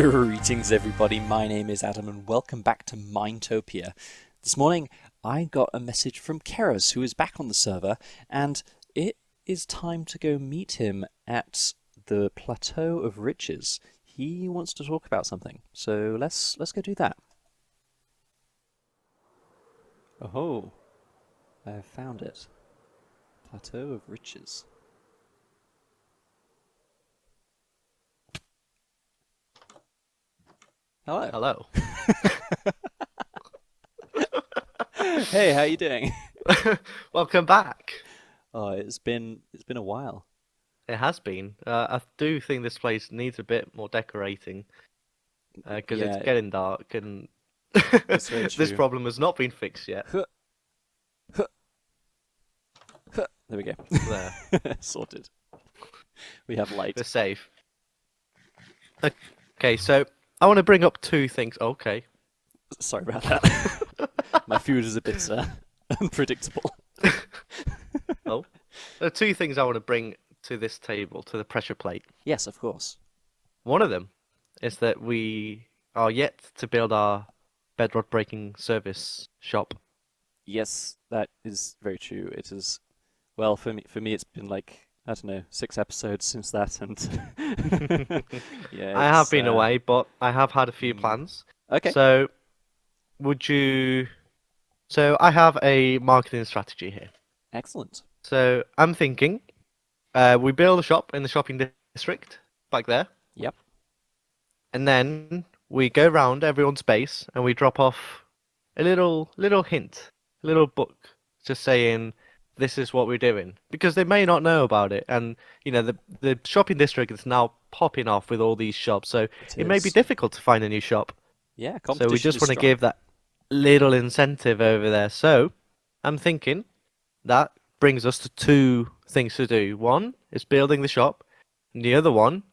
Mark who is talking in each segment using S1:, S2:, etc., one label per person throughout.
S1: Greetings everybody, my name is Adam and welcome back to Minetopia. This morning I got a message from Keras, who is back on the server, and it is time to go meet him at the Plateau of Riches. He wants to talk about something, so let's go do that. Oh, I have found it. Plateau of Riches. Hello.
S2: Hello.
S1: Hey, how you doing?
S2: Welcome back.
S1: Oh, it's been a while.
S2: It has been. I do think this place needs a bit more decorating because it's
S1: Yeah,
S2: getting dark and
S1: it's very
S2: this
S1: true.
S2: problem has not been fixed yet.
S1: There we go.
S2: There,
S1: Sorted. We have light.
S2: we're safe. Okay, so I want to bring up two things. Okay.
S1: Sorry about that. My food is a bit unpredictable.
S2: Oh, there are two things I want to bring to this table, to the pressure plate.
S1: Yes, of course.
S2: One of them is that we are yet to build our bedrock breaking service shop.
S1: Yes, that is very true. It is, well, for me it's been like, I don't know, 6 episodes since that, and yeah,
S2: I have
S1: it's
S2: been away, but I have had a few
S1: mm,
S2: plans.
S1: okay,
S2: So, would you? So, I have a marketing strategy here.
S1: excellent.
S2: So, I'm thinking, we build a shop in the shopping district back there,
S1: Yep.
S2: and then we go round everyone's base and we drop off a little hint, a little book, just saying this is what we're doing, because they may not know about it, and the shopping district is now popping off with all these shops, so
S1: It
S2: it may be
S1: is.
S2: difficult to find a new shop.
S1: Yeah,
S2: So we
S1: competition
S2: just
S1: is
S2: want to
S1: strong.
S2: give that little incentive over there. So I'm thinking that brings us to two things to do. One is building the shop, and the other one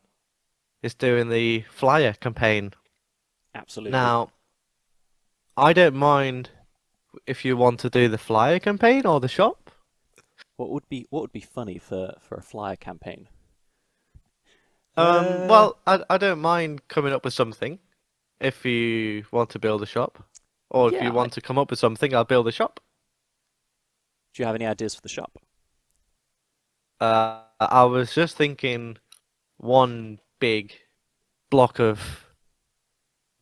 S2: is doing the flyer campaign.
S1: Absolutely.
S2: Now, I don't mind if you want to do the flyer campaign or the shop.
S1: What would be funny for a flyer campaign? Uh,
S2: Well, I don't mind coming up with something if you want to build a shop, or if
S1: yeah.
S2: you want to come up with something, I'll build a shop.
S1: Do you have any ideas for the shop?
S2: I was just thinking one big block of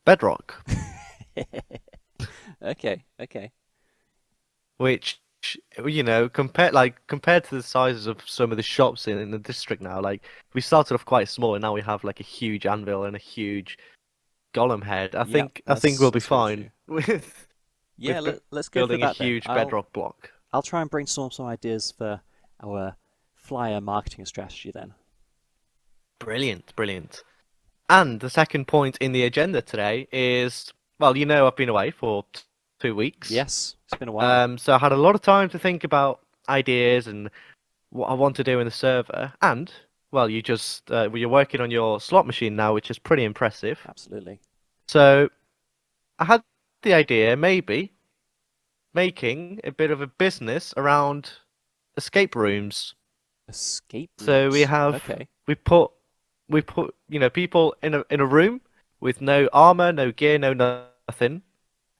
S2: bedrock,
S1: Okay, okay.
S2: which compared to the sizes of some of the shops in the district now, like we started off quite small and now we have like a huge anvil and a huge golem head.
S1: Yeah,
S2: I think
S1: that's
S2: we'll be
S1: that's very
S2: fine
S1: true.
S2: with
S1: Yeah, let's go for
S2: building a
S1: that then.
S2: huge
S1: I'll
S2: bedrock block.
S1: I'll try and brainstorm some ideas for our flyer marketing strategy then.
S2: Brilliant, brilliant. And the second point in the agenda today is, well, I've been away for 2 weeks.
S1: Yes, it's been a while.
S2: So I had a lot of time to think about ideas and what I want to do in the server. And, well, you're working on your slot machine now, which is pretty impressive.
S1: Absolutely.
S2: So I had the idea, maybe, making a bit of a business around escape rooms.
S1: Escape
S2: So
S1: rooms. Okay.
S2: we put, people in a room with no armor, no gear, no nothing.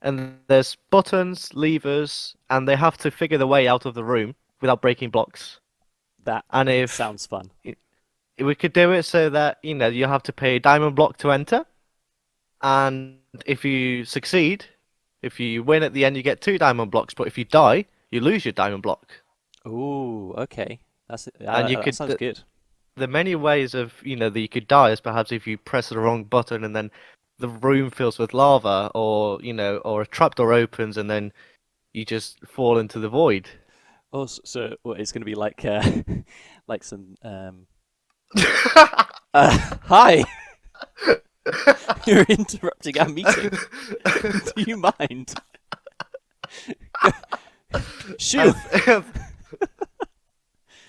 S2: And there's buttons, levers, and they have to figure the way out of the room without breaking blocks.
S1: That
S2: And
S1: sounds fun.
S2: if we could do it so that, you have to pay a diamond block to enter, and if you succeed, if you win at the end, you get 2 diamond blocks, but if you die, you lose your diamond block.
S1: Ooh, okay.
S2: And
S1: That sounds good.
S2: the many ways of, that you could die is perhaps if you press the wrong button and then the room fills with lava, or, or a trapdoor opens and then you just fall into the void.
S1: Oh, so what, it's going to be like like some hi. You're interrupting our meeting. Do you mind?
S2: I,
S1: Shoo!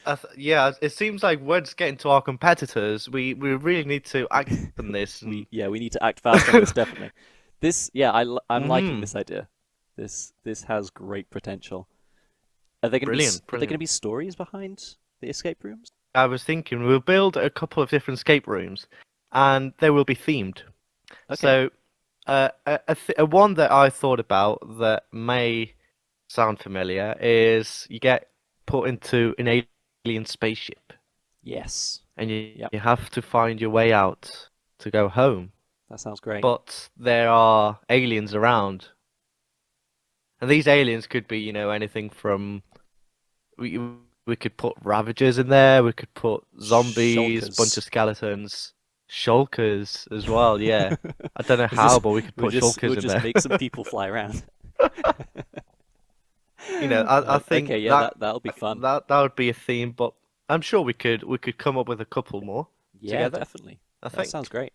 S2: th- yeah, it seems like word's getting to our competitors. We really need to act on this. And
S1: We need to act fast on this, definitely. I'm liking
S2: hmm
S1: this idea. This has great potential. Are there going to be
S2: brilliant,
S1: are there going to
S2: brilliant.
S1: be stories behind the escape rooms?
S2: I was thinking we'll build a couple of different escape rooms, and they will be themed.
S1: Okay.
S2: So, a one that I thought about that may sound familiar is you get put into an alien spaceship
S1: Yes.
S2: and you,
S1: Yep.
S2: you have to find your way out to go home.
S1: That sounds great.
S2: But there are aliens around, and these aliens could be, anything from we we could put Ravagers in there, we could put zombies, bunch
S1: Shulkers.
S2: of skeletons, Shulkers as well. Yeah, I don't know
S1: Is
S2: how,
S1: this?
S2: but we could
S1: We'll
S2: put
S1: just
S2: Shulkers
S1: we'll
S2: in
S1: just
S2: there.
S1: make some people fly around.
S2: I
S1: Okay,
S2: think
S1: yeah, that'll be fun.
S2: that would be a theme, but I'm sure we could come up with a couple more
S1: Yeah,
S2: together.
S1: definitely.
S2: I
S1: That sounds
S2: think.
S1: great.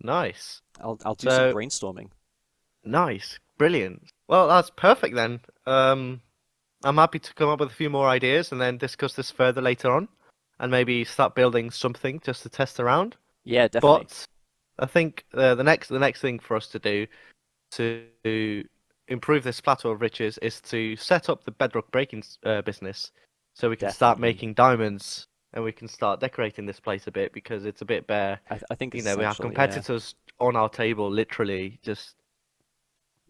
S2: Nice.
S1: I'll do some
S2: So
S1: brainstorming.
S2: nice, brilliant. Well, that's perfect then. I'm happy to come up with a few more ideas and then discuss this further later on, and maybe start building something just to test around.
S1: Yeah, definitely.
S2: But I think the next thing for us to do to improve this plateau of riches is to set up the bedrock breaking business, so we can start
S1: Definitely.
S2: making diamonds and we can start decorating this place a bit because it's a bit bare.
S1: I think it's
S2: We have
S1: essential. Yeah.
S2: competitors on our table, literally just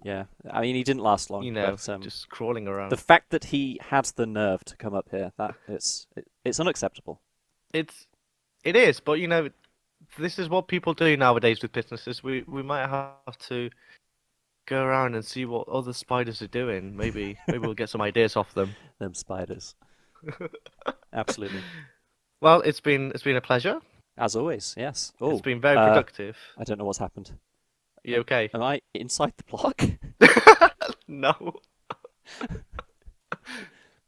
S1: Yeah. I mean, he didn't last long, but
S2: just crawling
S1: the
S2: around.
S1: fact that he had the nerve to come up here, it's unacceptable.
S2: It's it is, but this is what people do nowadays with businesses. We might have to go around and see what other spiders are doing. Maybe we'll get some ideas off them.
S1: Them spiders. Absolutely.
S2: Well, it's been a pleasure.
S1: As always, yes.
S2: It's
S1: Oh,
S2: been very productive.
S1: I don't know what's happened.
S2: You okay?
S1: Am I inside the block?
S2: No.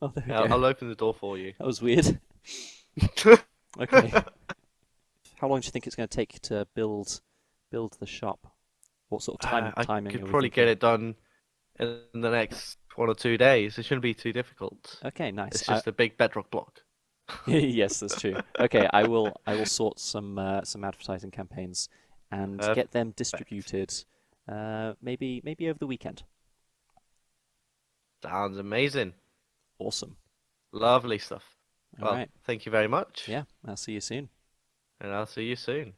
S1: Oh, there we
S2: I'll,
S1: go.
S2: I'll open the door for you.
S1: That was weird. Okay. How long do you think it's going to take to build the shop? What sort of
S2: I
S1: timing
S2: could
S1: are we
S2: probably get
S1: thinking?
S2: it done in the next 1 or 2 days. It shouldn't be too difficult.
S1: Okay, nice.
S2: It's just a big bedrock block.
S1: Yes, that's true. Okay, I will sort some advertising campaigns and get them
S2: Perfect.
S1: distributed. Maybe over the weekend.
S2: Sounds amazing.
S1: Awesome.
S2: Lovely stuff.
S1: All
S2: Well,
S1: right.
S2: thank you very much,
S1: Yeah, I'll see you soon.
S2: and I'll see you soon.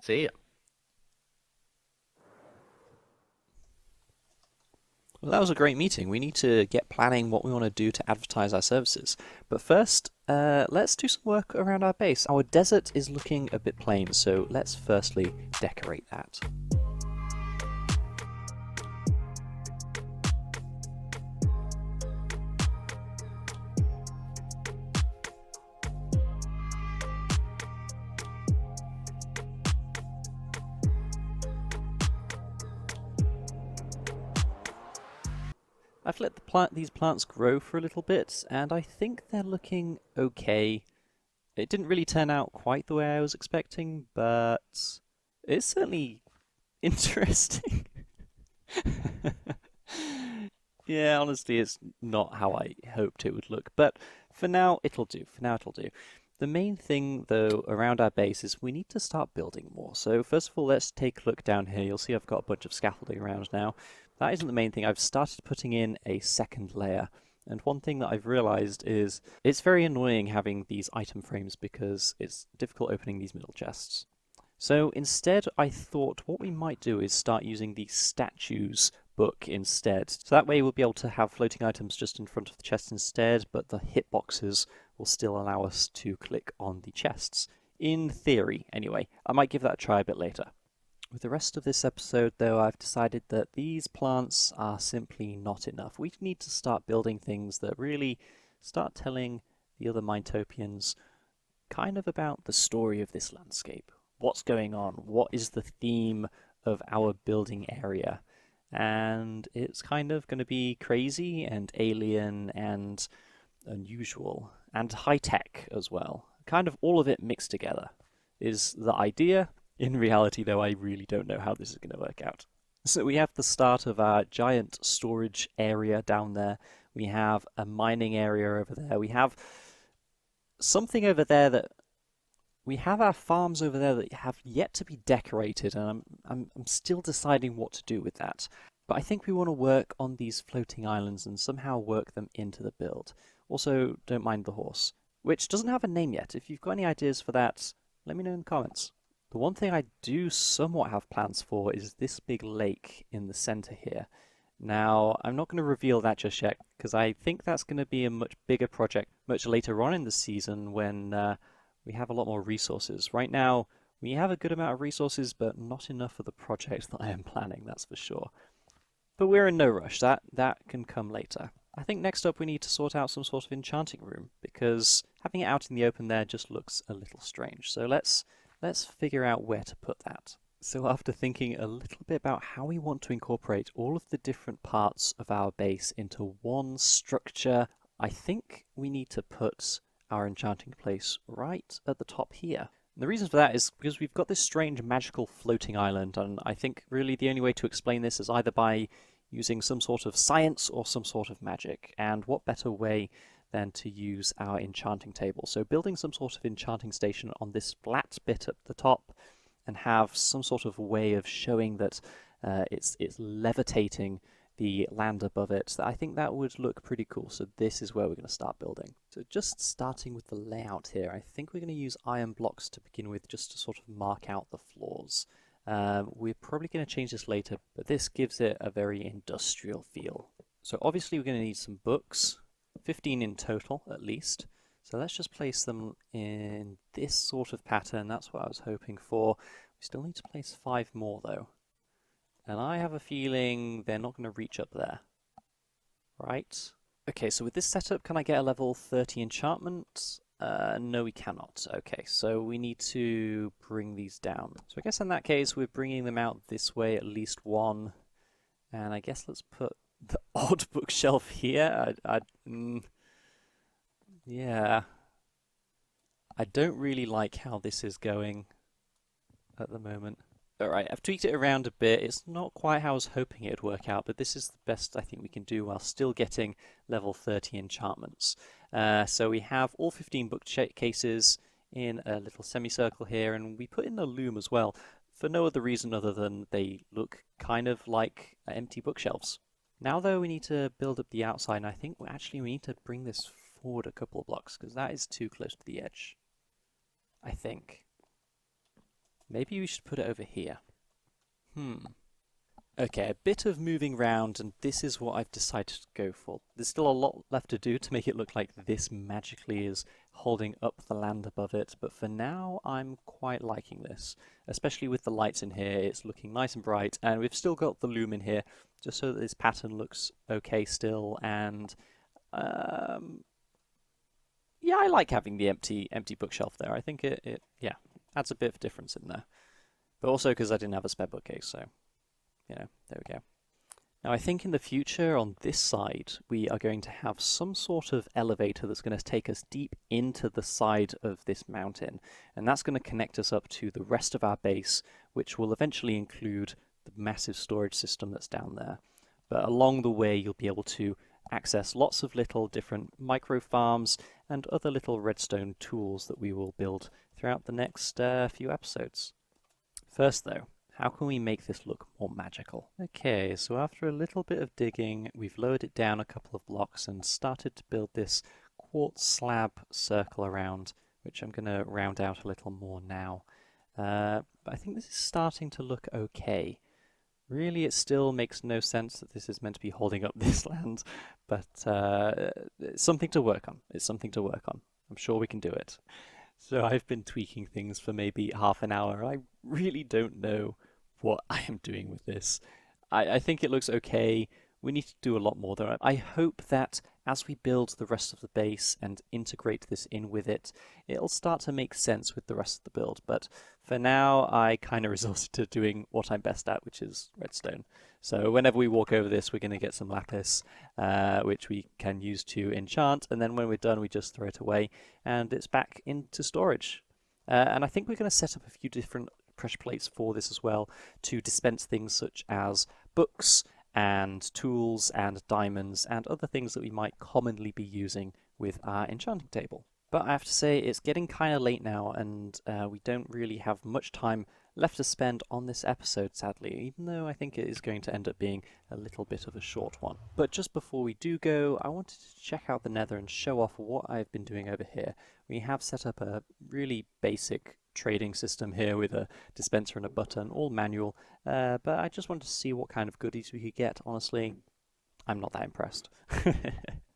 S2: See ya.
S1: Well, that was a great meeting. We need to get planning what we want to do to advertise our services. But first, let's do some work around our base. Our desert is looking a bit plain, so let's firstly decorate that. I've let these plants grow for a little bit, and I think they're looking okay. It didn't really turn out quite the way I was expecting, but it's certainly interesting. Yeah, honestly, it's not how I hoped it would look, but for now it'll do. For now it'll do. The main thing, though, around our base is we need to start building more. So first of all, let's take a look down here. You'll see I've got a bunch of scaffolding around now. That isn't the main thing. I've started putting in a second layer. And one thing that I've realized is it's very annoying having these item frames because it's difficult opening these middle chests. So instead, I thought what we might do is start using the statues book instead. So that way we'll be able to have floating items just in front of the chest instead, but the hitboxes will still allow us to click on the chests. In theory, anyway. I might give that a try a bit later. With the rest of this episode, though, I've decided that these plants are simply not enough. We need to start building things that really start telling the other Minetopians kind of about the story of this landscape. What's going on? What is the theme of our building area? And it's kind of going to be crazy and alien and unusual and high tech as well. Kind of all of it mixed together is the idea. In reality, though, I really don't know how this is going to work out. So we have the start of our giant storage area down there. We have a mining area over there. We have something over there that we have our farms over there that have yet to be decorated, and I'm still deciding what to do with that. But I think we want to work on these floating islands and somehow work them into the build. Also, don't mind the horse, which doesn't have a name yet. If you've got any ideas for that, let me know in the comments. The one thing I do somewhat have plans for is this big lake in the center here. Now, I'm not going to reveal that just yet because I think that's going to be a much bigger project much later on in the season when we have a lot more resources. Right now, we have a good amount of resources, but not enough for the project that I am planning, that's for sure. But we're in no rush. That can come later. I think next up we need to sort out some sort of enchanting room because having it out in the open there just looks a little strange. So let's figure out where to put that. So after thinking a little bit about how we want to incorporate all of the different parts of our base into one structure, I think we need to put our enchanting place right at the top here. And the reason for that is because we've got this strange magical floating island, and I think really the only way to explain this is either by using some sort of science or some sort of magic. And what better way than to use our enchanting table? So building some sort of enchanting station on this flat bit at the top and have some sort of way of showing that it's levitating the land above it. I think that would look pretty cool. So this is where we're going to start building. So just starting with the layout here, I think we're going to use iron blocks to begin with just to sort of mark out the floors. We're probably going to change this later, but this gives it a very industrial feel. So obviously we're going to need some books, 15 in total at least. So let's just place them in this sort of pattern. That's what I was hoping for. We still need to place 5 more though. And I have a feeling they're not going to reach up there. Right? Okay, so with this setup, can I get a level 30 enchantment? No, we cannot. Okay, so we need to bring these down. So I guess in that case, we're bringing them out this way, at least one. And I guess let's put the odd bookshelf here. Yeah. I don't really like how this is going at the moment. Alright, I've tweaked it around a bit. It's not quite how I was hoping it'd work out, but this is the best I think we can do while still getting level 30 enchantments. So we have all 15 bookcases in a little semicircle here, and we put in a loom as well, for no other reason other than they look kind of like empty bookshelves. Now though, we need to build up the outside, and I think we need to bring this forward a couple of blocks, because that is too close to the edge. I think. Maybe we should put it over here. Okay, a bit of moving around, and this is what I've decided to go for. There's still a lot left to do to make it look like this magically is holding up the land above it, but for now I'm quite liking this. Especially with the lights in here, it's looking nice and bright, and we've still got the loom in here, just so that this pattern looks okay still, and yeah, I like having the empty bookshelf there. I think it adds a bit of difference in there. But also because I didn't have a spare bookcase, so, there we go. Now I think in the future on this side we are going to have some sort of elevator that's going to take us deep into the side of this mountain, and that's going to connect us up to the rest of our base, which will eventually include the massive storage system that's down there. But along the way you'll be able to access lots of little different micro farms and other little redstone tools that we will build throughout the next few episodes. First though, how can we make this look more magical? Okay, so after a little bit of digging, we've lowered it down a couple of blocks and started to build this quartz slab circle around, which I'm going to round out a little more now. But I think this is starting to look okay. Really, it still makes no sense that this is meant to be holding up this land, but it's something to work on. It's something to work on. I'm sure we can do it. So I've been tweaking things for maybe half an hour. I really don't know what I am doing with this. I think it looks okay. We need to do a lot more though. I hope that as we build the rest of the base and integrate this in with it, it'll start to make sense with the rest of the build. But for now, I kind of resorted to doing what I'm best at, which is redstone. So whenever we walk over this, we're going to get some lapis, which we can use to enchant. And then when we're done, we just throw it away and it's back into storage. And I think we're going to set up a few different pressure plates for this as well to dispense things such as books and tools and diamonds and other things that we might commonly be using with our enchanting table. But I have to say it's getting kind of late now, and we don't really have much time left to spend on this episode, sadly, even though I think it is going to end up being a little bit of a short one. But just before we do go, I wanted to check out the nether and show off what I've been doing over here. We have set up a really basic trading system here with a dispenser and a button, all manual. But I just wanted to see what kind of goodies we could get. Honestly, I'm not that impressed.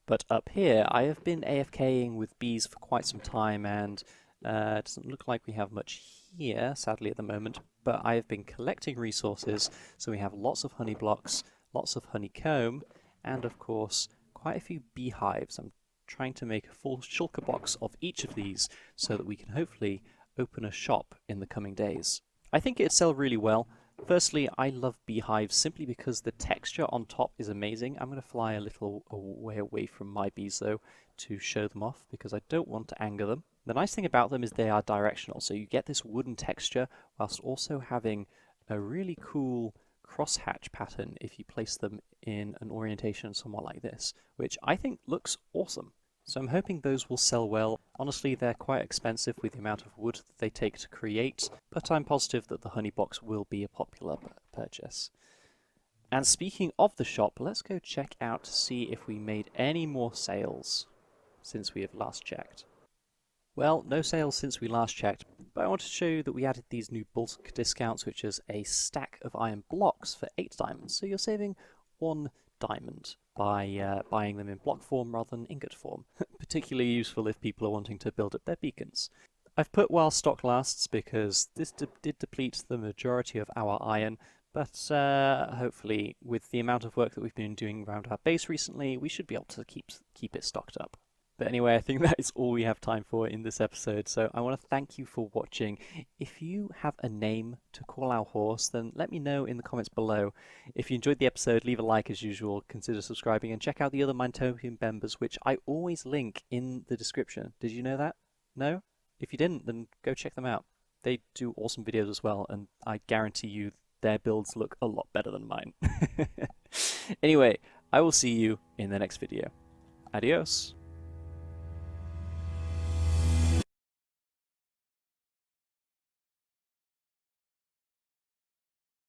S1: But up here, I have been AFKing with bees for quite some time, and it doesn't look like we have much here, sadly, at the moment. But I have been collecting resources, so we have lots of honey blocks, lots of honeycomb, and of course, quite a few beehives. I'm trying to make a full shulker box of each of these so that we can hopefully open a shop in the coming days. I think it'd sell really well. Firstly, I love beehives simply because the texture on top is amazing. I'm going to fly a little way away from my bees though to show them off because I don't want to anger them. The nice thing about them is they are directional, so you get this wooden texture whilst also having a really cool crosshatch pattern if you place them in an orientation somewhat like this, which I think looks awesome. So I'm hoping those will sell well. Honestly, they're quite expensive with the amount of wood that they take to create, but I'm positive that the honey box will be a popular purchase. And speaking of the shop, let's go check out to see if we made any more sales since we have last checked. Well, no sales since we last checked, but I wanted to show you that we added these new bulk discounts, which is a stack of iron blocks for 8 diamonds. So you're saving 1 diamond by buying them in block form rather than ingot form. Particularly useful if people are wanting to build up their beacons. I've put while stock lasts because this did deplete the majority of our iron, but hopefully with the amount of work that we've been doing around our base recently, we should be able to keep it stocked up. But anyway, I think that is all we have time for in this episode, so I want to thank you for watching. If you have a name to call our horse, then let me know in the comments below. If you enjoyed the episode, leave a like as usual, consider subscribing, and check out the other Minetopian members, which I always link in the description. Did you know that? No? If you didn't, then go check them out. They do awesome videos as well, and I guarantee you their builds look a lot better than mine. Anyway, I will see you in the next video. Adios.